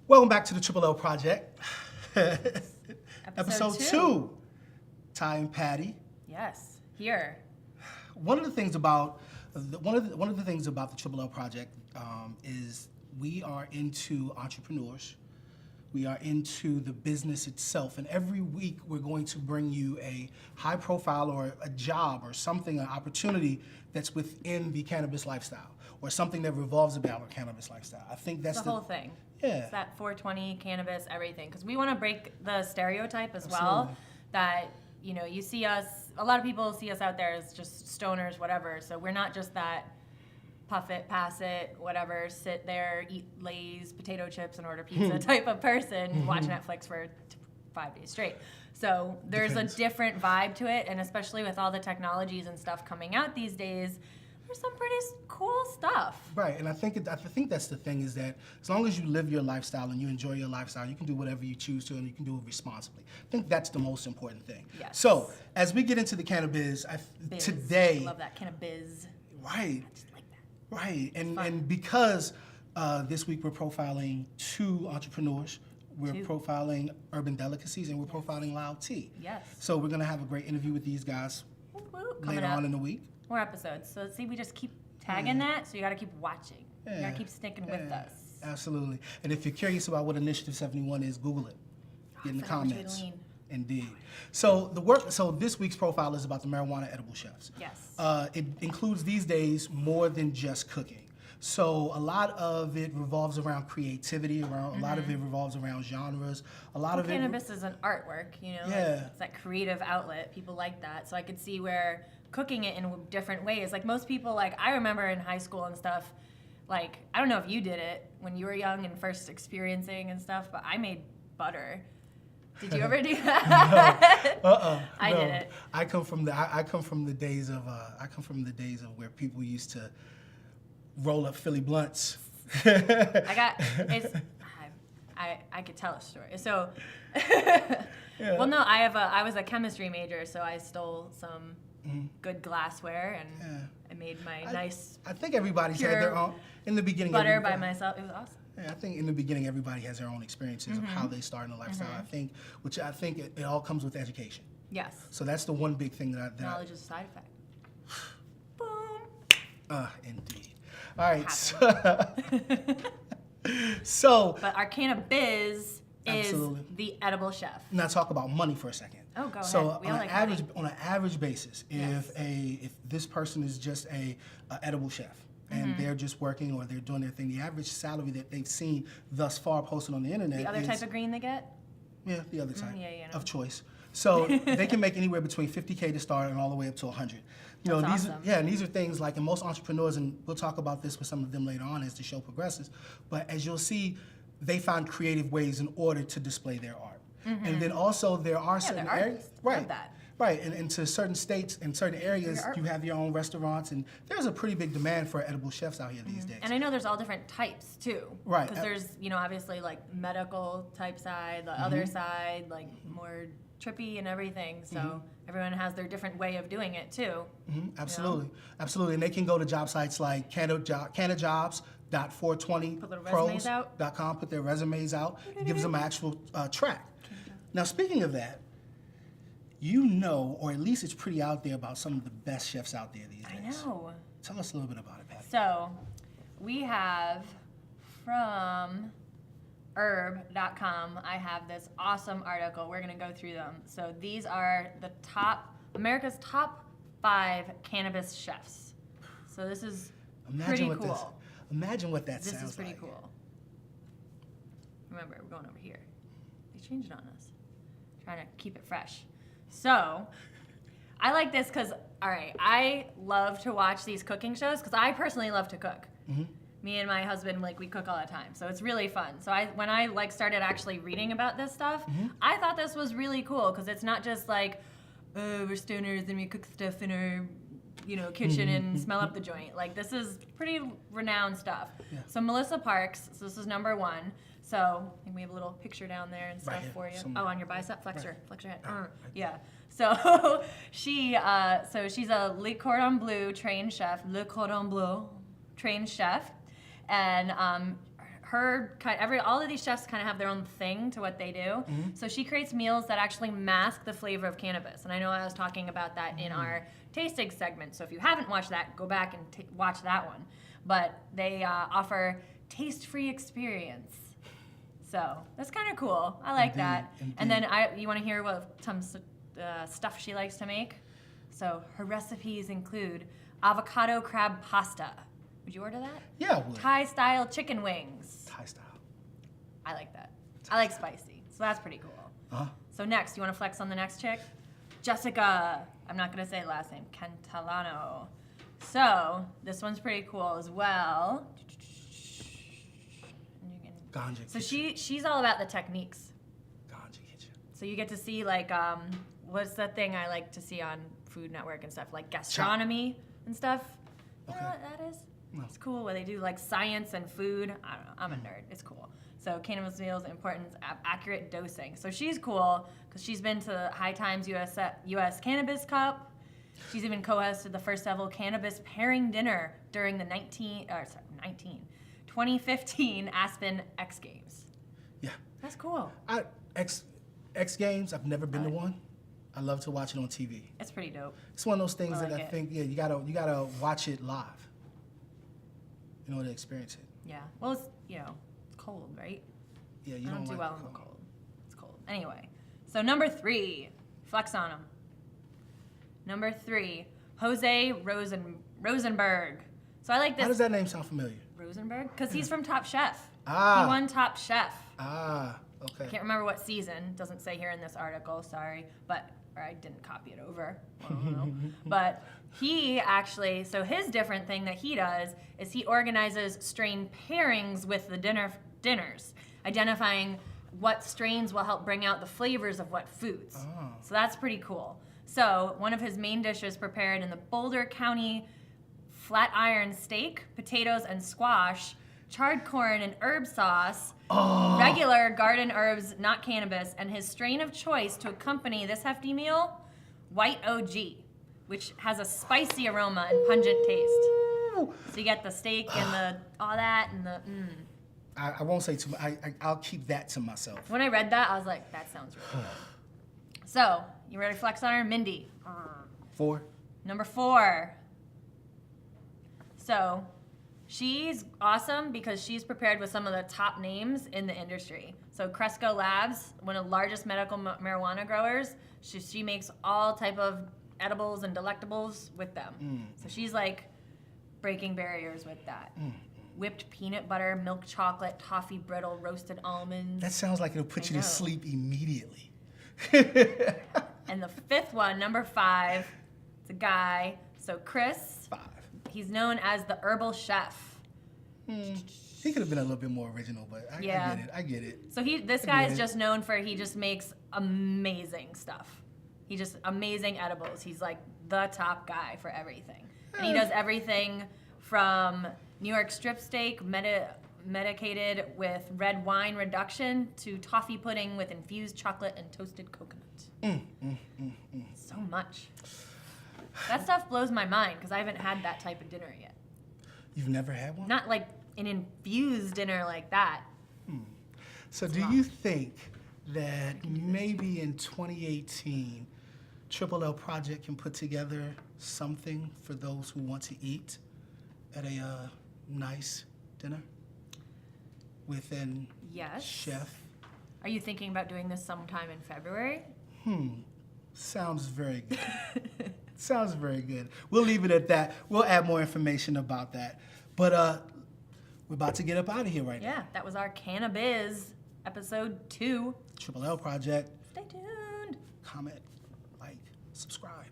Welcome back to the Triple L Project. Episode 2. Ty and Patty. Yes, here. One of the things about the Triple L Project is we are into entrepreneurs. We are into the business itself, and every week we're going to bring you a high profile or a job or something, an opportunity that's within the cannabis lifestyle or something that revolves about our cannabis lifestyle. I think that's the whole thing. Yeah. It's that 420 cannabis, everything. Because we want to break the stereotype as Absolutely. well that, you know, you see us, a lot of people see us out there as just stoners, whatever. So we're not just that puff it, pass it, whatever, sit there, eat Lay's, potato chips, and order pizza type of person, watch Netflix for 5 days straight. So there's Depends. a different vibe to it, and especially with all the technologies and stuff coming out these days, there's some pretty cool stuff. Right, and I think that's the thing is that as long as you live your lifestyle and you enjoy your lifestyle, you can do whatever you choose to, and you can do it responsibly. I think that's the most important thing. Yes. So as we get into the Cana-Biz, Biz. today, I love that Cana-Biz. right, I just like that. right, fun. and because this week we're profiling 2 entrepreneurs. We're 2. profiling urban delicacies and we're profiling loud tea. Yes. So we're gonna have a great interview with these guys Coming later up. on in the week. More episodes. So let's see, we just keep tagging that, so you gotta keep watching. You Yeah. gotta keep sticking with Yeah. us. Absolutely. And if you're curious about what Initiative 71 is, Google it. Get in the I forgot which way to comments. lean. Indeed. So this week's profile is about the marijuana edible chefs. Yes. It includes these days more than just cooking. So a lot of it revolves around creativity, a lot of it revolves around genres, a lot of it. Cannabis is an artwork, you know? Yeah. It's that creative outlet. People like that. So I could see where cooking it in different ways. Like most people, like I remember in high school and stuff, like I don't know if you did it when you were young and first experiencing and stuff, but I made butter. Did you ever do that? I no. did it. I come from the days of where people used to roll up Philly blunts. I could tell a story. So, well, no, I was a chemistry major, so I stole some good glassware and I made my nice I think everybody's had pure their own in the beginning. butter by myself. It was awesome. Yeah, I think in the beginning everybody has their own experiences of how they start in the lifestyle. I think it all comes with education. Yes. So that's the one big thing that Knowledge is a side effect. Boom. Indeed. All right. So But our Cana-Biz is Absolutely. the edible chef. now talk about money for a second. Oh, go So ahead. We on all an like average money. on an average basis, Yes. if this person is just a edible chef and they're just working or they're doing their thing, the average salary that they've seen thus far posted on the internet The other is type of green they get? the other type yeah, no. of choice. So they can make anywhere between $50K to start and all the way up to 100. You know, That's these awesome. and these are things like, and most entrepreneurs, and we'll talk about this with some of them later on as the show progresses. But as you'll see, they find creative ways in order to display their art. And then also there are certain they're areas, artists. Love right? that. Right, and into certain states and certain areas, art. you have your own restaurants, and there's a pretty big demand for edible chefs out here these days. And I know there's all different types too. Right. Because there's, you know, obviously like medical type side, the other side, like more trippy and everything. So everyone has their different way of doing it too. Absolutely, absolutely, and they can go to job sites like CannaJobs.420pros.com, put their resumes out, it gives them an actual track. Now, speaking of that, you know, or at least it's pretty out there about some of the best chefs out there these days. I know. Tell us a little bit about it, Patty. So we have from herb.com, I have this awesome article. We're going to go through them. So these are America's top 5 cannabis chefs. So this is pretty cool. Imagine what that This sounds like. is pretty cool. Remember, we're going over here. They changed it on us. Trying to keep it fresh. So, I like this because, all right, I love to watch these cooking shows because I personally love to cook. Me and my husband, like, we cook all the time, so it's really fun. So when I like started actually reading about this stuff, I thought this was really cool because it's not just like, oh, we're stoners and we cook stuff in our, you know, kitchen and smell up the joint. Like, this is pretty renowned stuff. Yeah. So Melissa Parks, so this is number 1. So I think we have a little picture down there and stuff Right here, for you. somewhere. Oh, on your bicep, flex your head. Right. Yeah. So she's a Le Cordon Bleu trained chef, and all of these chefs kind of have their own thing to what they do. So she creates meals that actually mask the flavor of cannabis. And I know I was talking about that in our tasting segment. So if you haven't watched that, go back and watch that one. But they offer taste-free experience. So that's kind of cool. I like that. Indeed. And then you want to hear what some stuff she likes to make? So her recipes include avocado crab pasta. Would you order that? Yeah, I would. Thai-style chicken wings. Thai style. I like that. I like spicy, so that's pretty cool. Uh-huh. So next, you want to flex on the next chick? Jessica. I'm not going to say the last name. Cantalano. So this one's pretty cool as well. Ganja So kitchen. she's all about the techniques. Ganja kitchen. So you get to see like what's the thing I like to see on Food Network and stuff, like gastronomy and stuff. You know what that is? No. It's cool where they do like science and food. I don't know. I'm a nerd. It's cool. So Cannabis meals, importance, accurate dosing. So she's cool because she's been to High Times U.S. Cannabis Cup. She's even co-hosted the first ever cannabis pairing dinner during the 2015 Aspen X Games. Yeah. That's cool. X Games, I've never been to one. I love to watch it on TV. It's pretty dope. It's one of those things I that like I it. think, you gotta watch it live. In order to experience it. Yeah. Well, it's it's cold, right? Yeah, you I don't do like well the in the cold. It's cold. Anyway, so number 3, flex on him. Number 3, Jose Rosenberg. So I like this. How does that name sound familiar? Rosenberg? Because he's from Top Chef. Ah. He won Top Chef. Ah, okay. I can't remember what season. Doesn't say here in this article, sorry. Or I didn't copy it over. I don't know. But he actually, so his different thing that he does is he organizes strain pairings with the dinners, identifying what strains will help bring out the flavors of what foods. Oh. So that's pretty cool. So one of his main dishes prepared in the Boulder County flat iron steak, potatoes and squash, charred corn and herb sauce, regular garden herbs, not cannabis, and his strain of choice to accompany this hefty meal, White OG, which has a spicy aroma and pungent taste. So you get the steak and the all that and the I won't say too much. I'll keep that to myself. When I read that, I was like, that sounds really good. So, you ready to flex on her? Mindy. 4. Number 4. So, she's awesome because she's prepared with some of the top names in the industry. So Cresco Labs, one of the largest medical marijuana growers, she makes all type of edibles and delectables with them. So she's like breaking barriers with that. Whipped peanut butter, milk chocolate, toffee brittle, roasted almonds. That sounds like it'll put I you know. to sleep immediately. And the 5th one, number 5, it's a guy. So Chris, 5. he's known as the Herbal Chef. He could have been a little bit more original, but I get it. So this guy is just known for he just makes amazing stuff. He just amazing edibles. He's like the top guy for everything. And he does everything from New York strip steak medicated with red wine reduction to toffee pudding with infused chocolate and toasted coconut. So much. That stuff blows my mind because I haven't had that type of dinner yet. You've never had one? Not like an infused dinner like that. So do you think that maybe in 2018, Triple L Project can put together something for those who want to eat at a nice dinner with an Yes. chef? Are you thinking about doing this sometime in February? Sounds very good. Sounds very good. We'll leave it at that. We'll add more information about that. But we're about to get up out of here right now. Yeah, that was our Cana-Biz episode 2. Triple L Project. Stay tuned. Comment, like, subscribe.